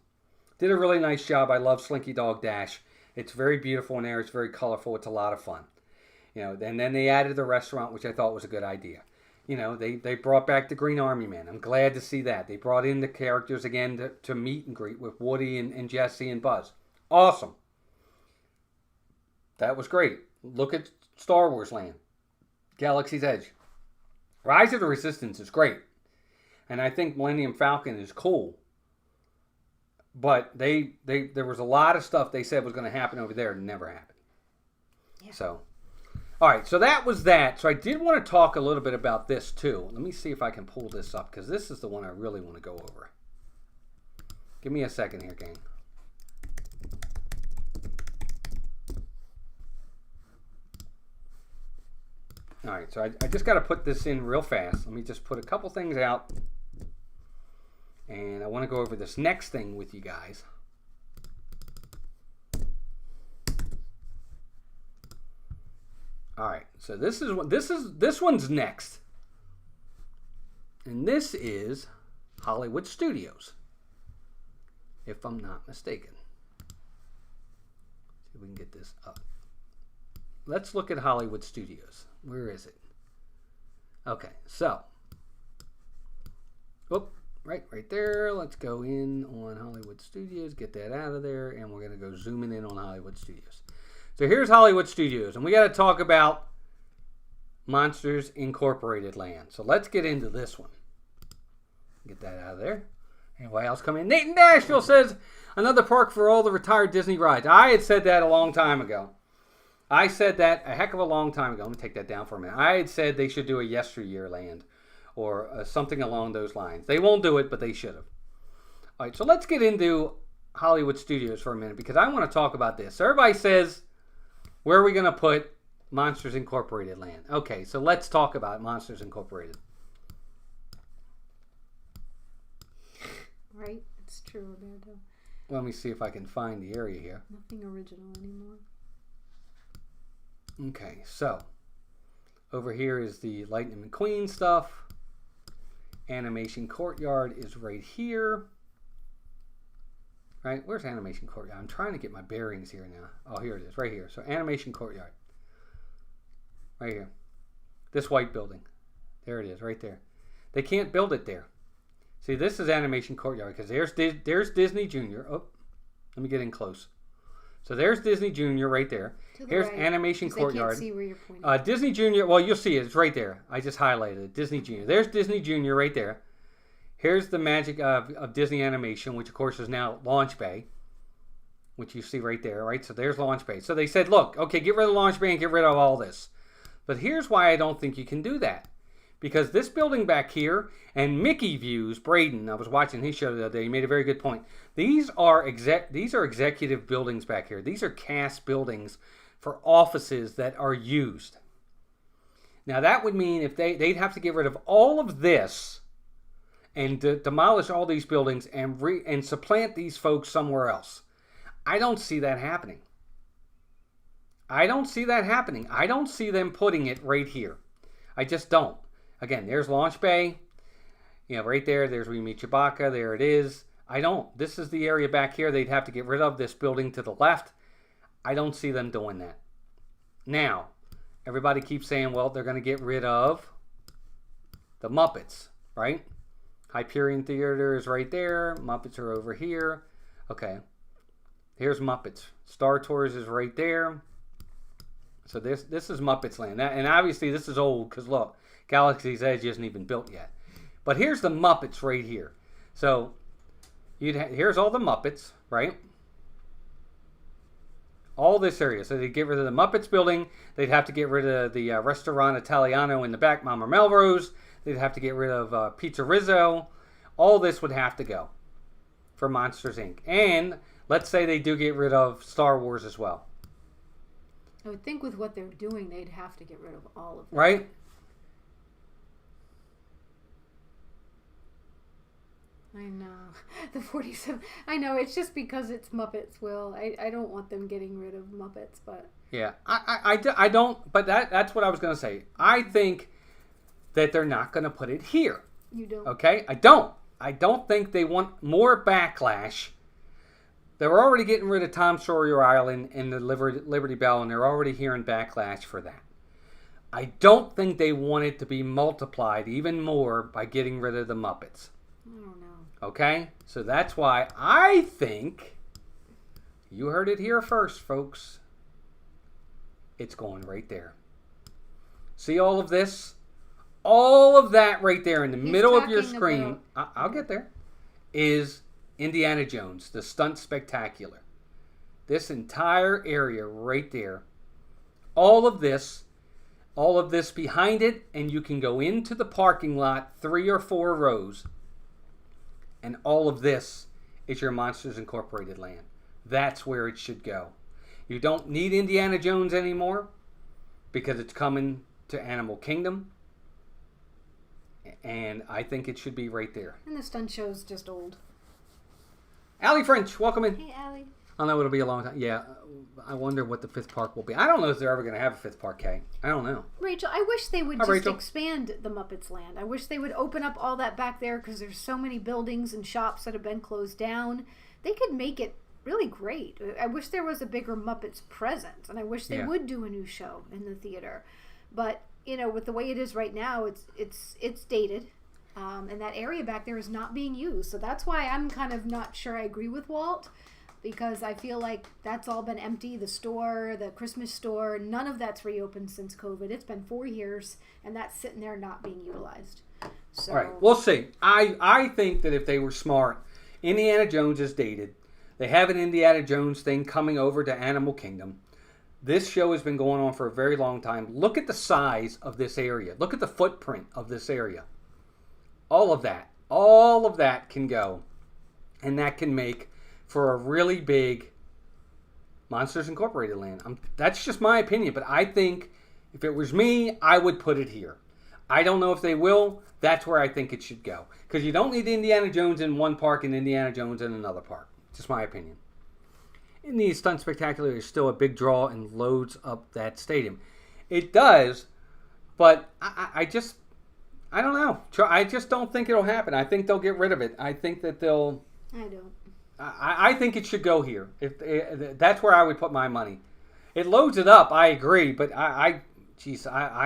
Did a really nice job. I love Slinky Dog Dash. It's very beautiful in there. It's very colorful. It's a lot of fun. You know, and then they added the restaurant, which I thought was a good idea. You know, they brought back the Green Army Man. I'm glad to see that. They brought in the characters again to meet and greet with Woody and Jesse and Buzz. Awesome. That was great. Look at Star Wars Land. Galaxy's Edge. Rise of the Resistance is great. And I think Millennium Falcon is cool. But there was a lot of stuff they said was going to happen over there and never happened. Yeah. So, all right. So that was that. So I did want to talk a little bit about this too. Let me see if I can pull this up because this is the one I really want to go over. Give me a second here, gang. All right, so I just got to put this in real fast. Let me just put a couple things out. And I want to go over this next thing with you guys. All right, so this one's next. And this is Hollywood Studios, if I'm not mistaken. See if we can get this up. Let's look at Hollywood Studios. Where is it? Okay, so. Whoop, right there. Let's go in on Hollywood Studios, get that out of there, and we're going to go zooming in on Hollywood Studios. So here's Hollywood Studios, and we got to talk about Monsters Incorporated land. So let's get into this one. Get that out of there. Anybody else come in? Nate in Nashville says, another park for all the retired Disney rides. I had said that a long time ago. I said that a heck of a long time ago. Let me take that down for a minute. I had said they should do a yesteryear land or something along those lines. They won't do it, but they should have. All right, so let's get into Hollywood Studios for a minute because I want to talk about this. So everybody says, where are we going to put Monsters Incorporated land? Okay, so let's talk about Monsters Incorporated. Right, it's true, Roberto. Let me see if I can find the area here. Nothing original anymore. Okay, so over here is the Lightning McQueen stuff. Animation Courtyard is right here. Right, where's Animation Courtyard? I'm trying to get my bearings here now. Oh, here it is, right here. So Animation Courtyard. Right here. This white building. There it is, right there. They can't build it there. See, this is Animation Courtyard because there's Disney Junior. Oh, let me get in close. So there's Disney Junior right there. Here's right. Animation Courtyard. Can't see where you're pointing. Disney Junior, well, you'll see it. It's right there. I just highlighted it. Disney Junior. There's Disney Junior right there. Here's the magic of Disney Animation, which, of course, is now Launch Bay, which you see right there, right? So there's Launch Bay. So they said, look, okay, get rid of Launch Bay and get rid of all this. But here's why I don't think you can do that. Because this building back here, and Mickey Views, Braden, I was watching his show the other day, he made a very good point. These are executive buildings back here. These are cast buildings for offices that are used. Now that would mean if they'd have to get rid of all of this and demolish all these buildings and supplant these folks somewhere else. I don't see that happening. I don't see that happening. I don't see them putting it right here. I just don't. Again, there's Launch Bay. You know, right there, there's where you meet Chewbacca. There it is. I don't. This is the area back here they'd have to get rid of, this building to the left. I don't see them doing that. Now, everybody keeps saying, well, they're going to get rid of the Muppets, right? Hyperion Theater is right there. Muppets are over here. Okay. Here's Muppets. Star Tours is right there. So this is Muppets Land. And obviously this is old because look, Galaxy's Edge isn't even built yet. But here's the Muppets right here. So here's all the Muppets, right? All this area. So they'd get rid of the Muppets building. They'd have to get rid of the Restaurant Italiano in the back, Mama Melrose. They'd have to get rid of Pizza Rizzo. All this would have to go for Monsters, Inc. And let's say they do get rid of Star Wars as well. I would think with what they're doing, they'd have to get rid of all of them. Right? I know. The 47. I know. It's just because it's Muppets, Will. I don't want them getting rid of Muppets, but... Yeah. I don't... But that's what I was going to say. I think that they're not going to put it here. You don't? Okay? I don't. I don't think they want more backlash. They were already getting rid of Tom Sawyer Island and the Liberty Bell, and they're already hearing backlash for that. I don't think they want it to be multiplied even more by getting rid of the Muppets. I don't know. Okay? So that's why I think, you heard it here first, folks, it's going right there. See all of this? All of that right there in the middle of your screen, I'll get there, is Indiana Jones, the Stunt Spectacular. This entire area right there. All of this behind it, and you can go into the parking lot 3 or 4 rows, and all of this is your Monsters Incorporated land. That's where it should go. You don't need Indiana Jones anymore because it's coming to Animal Kingdom, and I think it should be right there. And the stunt show's just old. Allie French, welcome in. Hey, Allie. I know it'll be a long time. Yeah, I wonder what the 5th park will be. I don't know if they're ever going to have a 5th park, Kay. I don't know. Rachel, I wish they would expand the Muppets land. I wish they would open up all that back there because there's so many buildings and shops that have been closed down. They could make it really great. I wish there was a bigger Muppets presence, and I wish they would do a new show in the theater. But, you know, with the way it is right now, it's dated. And that area back there is not being used. So that's why I'm kind of not sure I agree with Walt. Because I feel like that's all been empty. The store, the Christmas store, none of that's reopened since COVID. It's been 4 years, and that's sitting there not being utilized. So, all right, we'll see. I think that if they were smart, Indiana Jones is dated. They have an Indiana Jones thing coming over to Animal Kingdom. This show has been going on for a very long time. Look at the size of this area. Look at the footprint of this area. All of that can go, and that can make for a really big Monsters Incorporated land. That's just my opinion, but I think if it was me, I would put it here. I don't know if they will. That's where I think it should go. Because you don't need Indiana Jones in one park and Indiana Jones in another park. Just my opinion. In the Stunt Spectacular is still a big draw and loads up that stadium. It does, but I don't know. I just don't think it'll happen. I think they'll get rid of it. I think that they'll... I don't. I think it should go here. That's where I would put my money. It loads it up, I agree, but I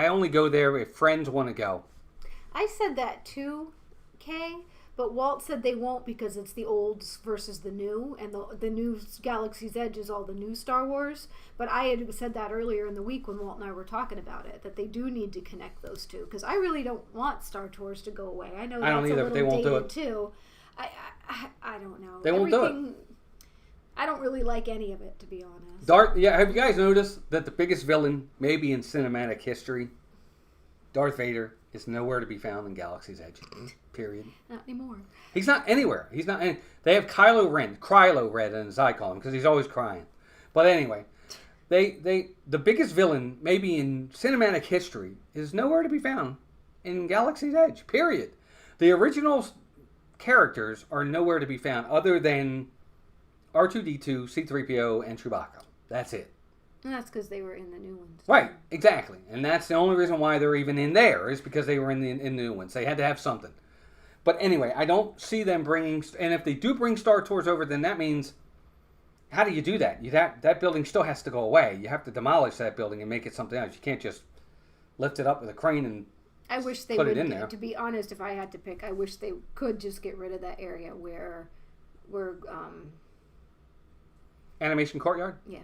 only go there if friends want to go. I said that too, Kay, but Walt said they won't because it's the old versus the new, and the new Galaxy's Edge is all the new Star Wars. But I had said that earlier in the week when Walt and I were talking about it, that they do need to connect those two, because I really don't want Star Tours to go away. I know that's a little they won't dated do it. Too. I don't know. They won't do it. I don't really like any of it, to be honest. Have you guys noticed that the biggest villain, maybe in cinematic history, Darth Vader, is nowhere to be found in Galaxy's Edge? Period. Not anymore. He's not anywhere. He's not. They have Kylo Ren, as I call him, because he's always crying. But anyway, the biggest villain, maybe in cinematic history, is nowhere to be found in Galaxy's Edge. Period. The original characters are nowhere to be found other than R2-D2, C-3PO, and Chewbacca. That's it. And that's because they were in the new ones. Right, exactly. And that's the only reason why they're even in there is because they were in the new ones. They had to have something. But anyway, I don't see them bringing... And if they do bring Star Tours over, then that means... How do you do that? That building still has to go away. You have to demolish that building and make it something else. You can't just lift it up with a crane and I wish they put would, it in there. To be honest, if I had to pick, I wish they could just get rid of that area where Animation Courtyard? Yeah.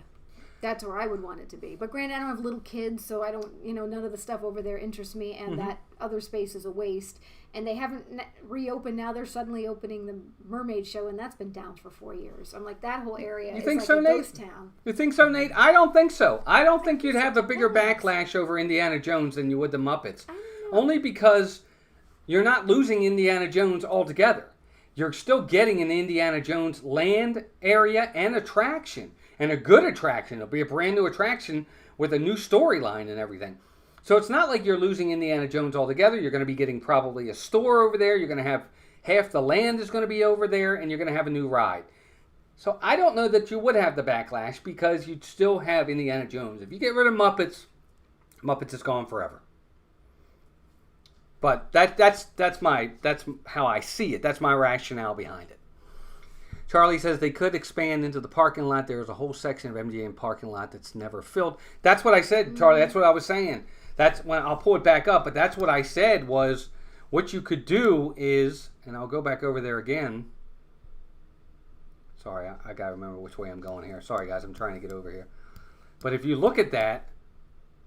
That's where I would want it to be. But granted, I don't have little kids, so I don't, none of the stuff over there interests me, and that other space is a waste. And they haven't reopened. Now they're suddenly opening the Mermaid Show, and that's been down for 4 years. I'm like, that whole area is like a ghost town. You think so, Nate? I don't think so. I don't think you'd have a bigger backlash over Indiana Jones than you would the Muppets. Only because you're not losing Indiana Jones altogether. You're still getting an Indiana Jones land area and attraction. And a good attraction. It'll be a brand new attraction with a new storyline and everything. So it's not like you're losing Indiana Jones altogether. You're going to be getting probably a store over there. You're going to have half the land is going to be over there, and you're going to have a new ride. So I don't know that you would have the backlash because you'd still have Indiana Jones. If you get rid of Muppets, Muppets is gone forever. But that's how I see it. That's my rationale behind it. Charlie says they could expand into the parking lot. There's a whole section of MGM parking lot that's never filled. That's what I said, Charlie. That's what I was saying. That's when I'll pull it back up. But that's what I said was what you could do is, and I'll go back over there again. Sorry, I got to remember which way I'm going here. Sorry, guys, I'm trying to get over here. But if you look at that,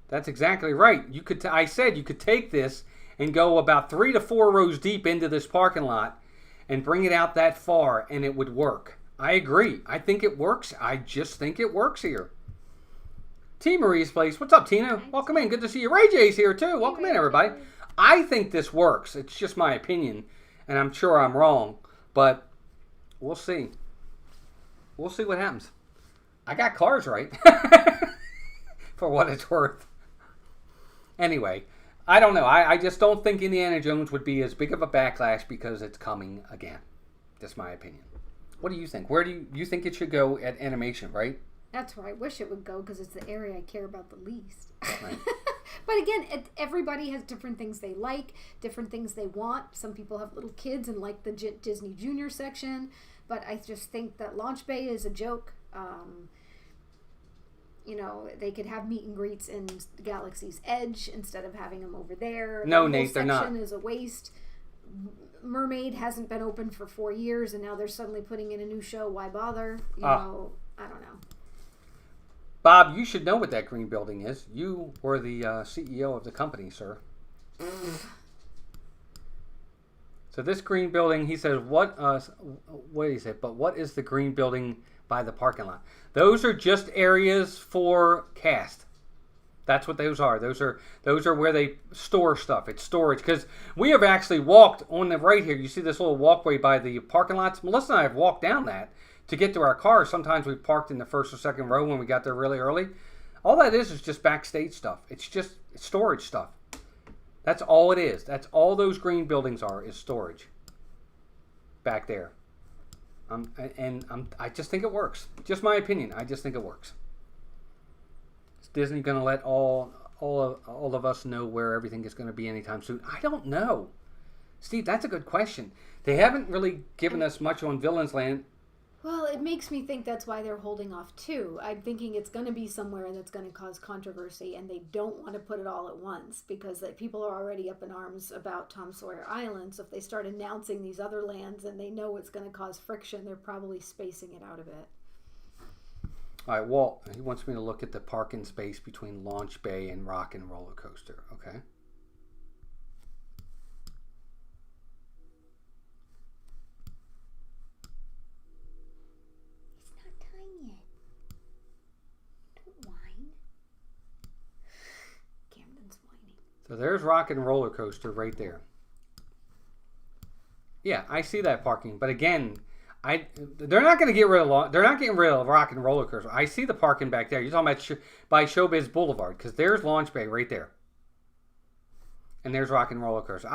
that's exactly right. You could. I said you could take this and go about 3 to 4 rows deep into this parking lot and bring it out that far, and it would work. I agree. I think it works. I just think it works here. T. Marie's Place. What's up, Tina? Welcome in. Good to see you. Ray J's here, too. Welcome in, everybody. I think this works. It's just my opinion, and I'm sure I'm wrong, but we'll see. We'll see what happens. I got cars right for what it's worth. Anyway, I don't know. I just don't think Indiana Jones would be as big of a backlash because it's coming again. That's my opinion. What do you think? Where do you think it should go at animation, right? That's where I wish it would go because it's the area I care about the least. Right. But again, everybody has different things they like, different things they want. Some people have little kids and like the Disney Junior section. But I just think that Launch Bay is a joke. They could have meet and greets in Galaxy's Edge instead of having them over there. No, Nate, they're not. The section is a waste. Mermaid hasn't been open for 4 years, and now they're suddenly putting in a new show. Why bother? I don't know. Bob, you should know what that green building is. You were the CEO of the company, sir. So this green building, he says, what is it? But what is the green building by the parking lot? Those are just areas for cast. That's what those are. Those are where they store stuff. It's storage. Because we have actually walked on the right here. You see this little walkway by the parking lots? Melissa and I have walked down that to get to our cars. Sometimes we parked in the first or second row when we got there really early. All that is just backstage stuff. It's just storage stuff. That's all it is. That's all those green buildings are, is storage. Back there. I just think it works. Just my opinion. I just think it works. Is Disney going to let all of us know where everything is going to be anytime soon? I don't know. Steve, that's a good question. They haven't really given us much on Villains Land. Well, it makes me think that's why they're holding off too. I'm thinking it's going to be somewhere that's going to cause controversy, and they don't want to put it all at once because people are already up in arms about Tom Sawyer Island. So if they start announcing these other lands and they know it's going to cause friction, they're probably spacing it out a bit. All right, Walt, he wants me to look at the parking space between Launch Bay and Rock and Roller Coaster. Okay. So there's Rock and Roller Coaster right there. Yeah, I see that parking, but again, they're not going to get rid of they're not getting rid of Rock and Roller Coaster. I see the parking back there. You're talking about by Showbiz Boulevard because there's Launch Bay right there, and there's Rock and Roller Coaster.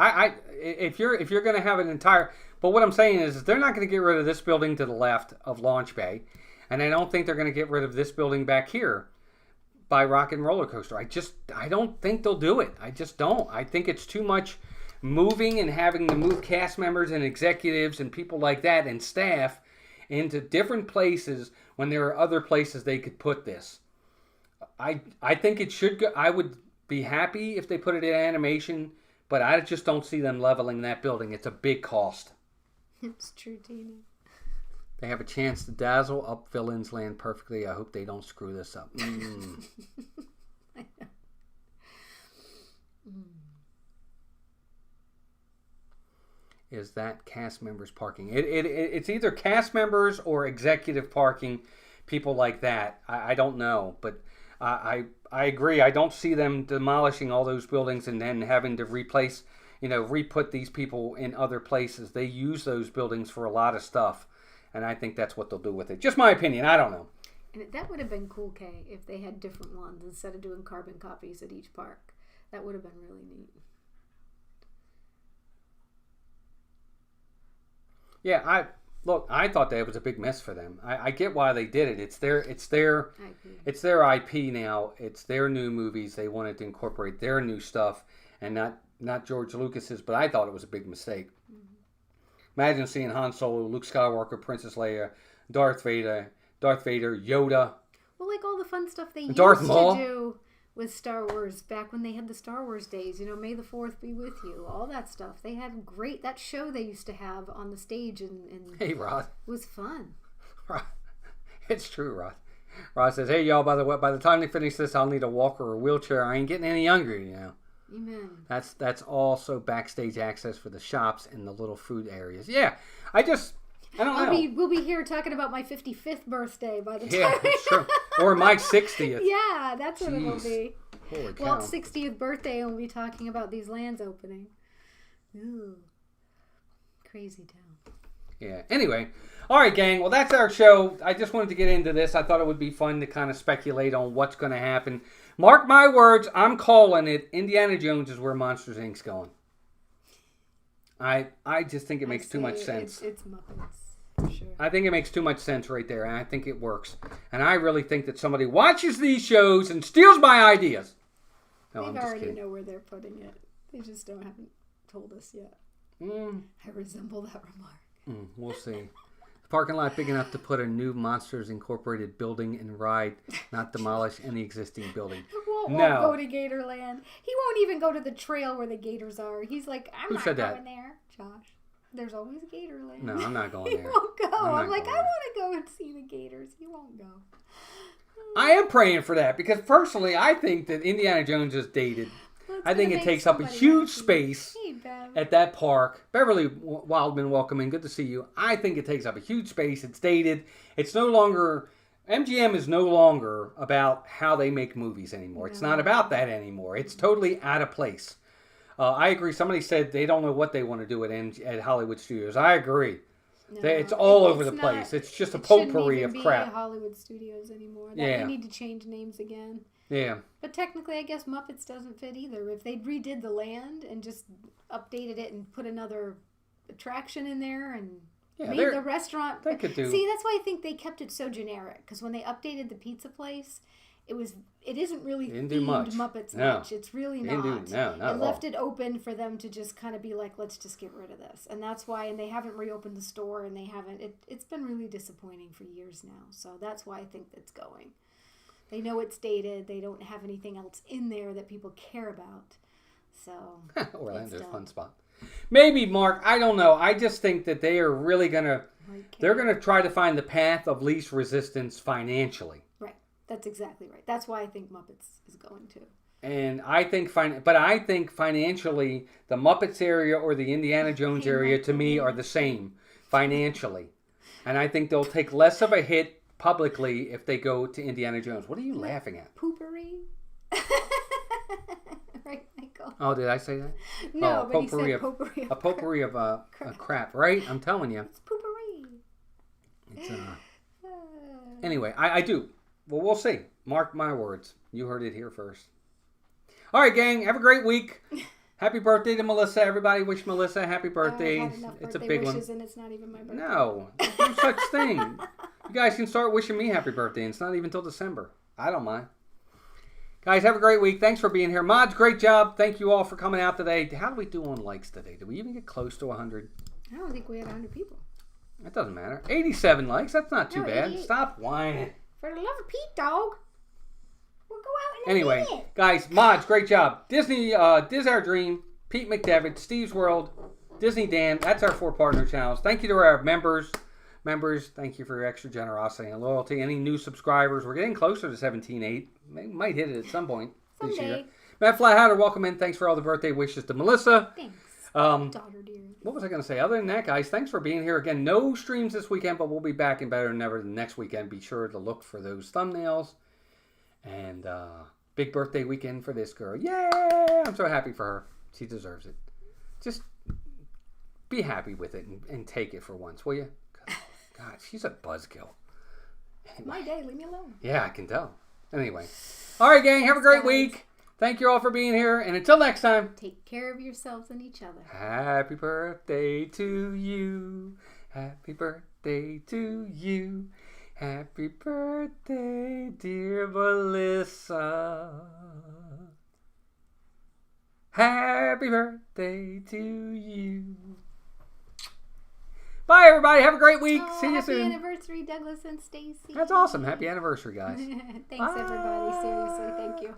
If you're going to have an entire, but what I'm saying is they're not going to get rid of this building to the left of Launch Bay, and I don't think they're going to get rid of this building back here by Rock and Roller Coaster. I don't think they'll do it. I just don't. I think it's too much moving and having to move cast members and executives and people like that and staff into different places when there are other places they could put this. I think it should go. I would be happy if they put it in animation, but I just don't see them leveling that building. It's a big cost. It's true, Tina. They have a chance to dazzle up Villains Land perfectly. I hope they don't screw this up. I know. Is that cast members parking? It's either cast members or executive parking, people like that. I don't know, but I agree. I don't see them demolishing all those buildings and then having to re-put these people in other places. They use those buildings for a lot of stuff. And I think that's what they'll do with it. Just my opinion. I don't know. And that would have been cool, Kay, if they had different ones instead of doing carbon copies at each park. That would have been really neat. Yeah, I thought that was a big miss for them. I get why they did it. It's their IP now. It's their new movies. They wanted to incorporate their new stuff and not George Lucas's, but I thought it was a big mistake. Mm-hmm. Imagine seeing Han Solo, Luke Skywalker, Princess Leia, Darth Vader, Yoda. Well, like all the fun stuff they used Darth to Maul. do with Star Wars back when they had the Star Wars days. May the 4th be with you. All that stuff. They had that show they used to have on the stage and hey, Rod. was fun. Rod. It's true, Rod. Rod says, hey, y'all, by the time they finish this, I'll need a walker or a wheelchair. I ain't getting any younger, Amen. That's also backstage access for the shops and the little food areas. Yeah, I don't know. We'll be here talking about my 55th birthday by the time. Yeah, that's true. Or my 60th. Yeah, that's what it will be. Holy cow. Well, 60th birthday, and we'll be talking about these lands opening. Ooh. Crazy town. Yeah. Anyway, all right, gang. Well, that's our show. I just wanted to get into this. I thought it would be fun to kind of speculate on what's going to happen. Mark my words. I'm calling it. Indiana Jones is where Monsters, Inc.'s going. I just think it makes too much sense. It's Muppets. For sure. I think it makes too much sense right there, and I think it works. And I really think that somebody watches these shows and steals my ideas. No, they already know where they're putting it. They just haven't told us yet. I resemble that remark. We'll see. The parking lot big enough to put a new Monsters Incorporated building and ride, not demolish any existing building. Won't go to Gatorland. He won't even go to the trail where the gators are. He's like, I'm not going there, Josh. There's always Gatorland. No, I'm not going there. He won't go. I'm like, I want to go and see the gators. He won't go. I am praying for that because personally, I think that Indiana Jones is dated. I think it takes up a huge space at that park. Beverly Wildman, welcome in. Good to see you. I think it takes up a huge space. It's dated. It's no longer... MGM is no longer about how they make movies anymore. No. It's not about that anymore. It's totally out of place. I agree. Somebody said they don't know what they want to do at Hollywood Studios. I agree. No, it's all over the place. It's just a potpourri of crap. Be Hollywood Studios anymore. They need to change names again. Yeah. But technically, I guess Muppets doesn't fit either. If they redid the land and just updated it and put another attraction in there and made the restaurant... They could do... See, that's why I think they kept it so generic. Because when they updated the pizza place... It isn't really themed Muppets much. It's really not. It left it open for them to just kind of be like, let's just get rid of this. And that's why, and they haven't reopened the store, and they haven't, it's been really disappointing for years now. So that's why I think it's going. They know it's dated. They don't have anything else in there that people care about. So Orlando's fun spot. Maybe, Mark, I don't know. I just think that they are really they're going to try to find the path of least resistance financially. Right. That's exactly right. That's why I think Muppets is going to. And I think, I think financially, the Muppets area or the Indiana Jones area to me are the same financially, and I think they'll take less of a hit publicly if they go to Indiana Jones. What are you laughing at? Poopery. Right, Michael. Oh, did I say that? No, but he said potpourri. A potpourri of crap, right? I'm telling you. It's poopery. It's anyway, I do. Well, we'll see. Mark my words. You heard it here first. All right, gang. Have a great week. Happy birthday to Melissa. Everybody wish Melissa a happy birthday. It's a big one. And it's not even my birthday. No. There's no such thing. You guys can start wishing me happy birthday. It's not even until December. I don't mind. Guys, have a great week. Thanks for being here. Mods, great job. Thank you all for coming out today. How do we do on likes today? Did we even get close to 100? I don't think we had 100 people. That doesn't matter. 87 likes. That's not too bad. 88. Stop whining. For the love of Pete, dog. We'll go out in a minute. Guys, mods, great job. Disney, Diz Our Dream, Pete McDevitt, Steve's World, Disney Dan. That's our 4 partner channels. Thank you to our members. Thank you for your extra generosity and loyalty. Any new subscribers? We're getting closer to 17.8. We might hit it at some point this year. Matt Flathouder, welcome in. Thanks for all the birthday wishes to Melissa. Thanks. Daughter dear. What was I going to say? Other than that, guys, thanks for being here. Again, no streams this weekend, but we'll be back in Better Than Ever the next weekend. Be sure to look for those thumbnails. And big birthday weekend for this girl. Yay! I'm so happy for her. She deserves it. Just be happy with it and take it for once, will you? God, she's a buzzkill. Anyway. My day, leave me alone. Yeah, I can tell. Anyway. All right, gang, have a great week. Thank you all for being here. And until next time, take care of yourselves and each other. Happy birthday to you. Happy birthday to you. Happy birthday, dear Melissa. Happy birthday to you. Bye, everybody. Have a great week. See you soon. Happy anniversary, Douglas and Stacy. That's awesome. Happy anniversary, guys. Thanks, everybody. Seriously, thank you.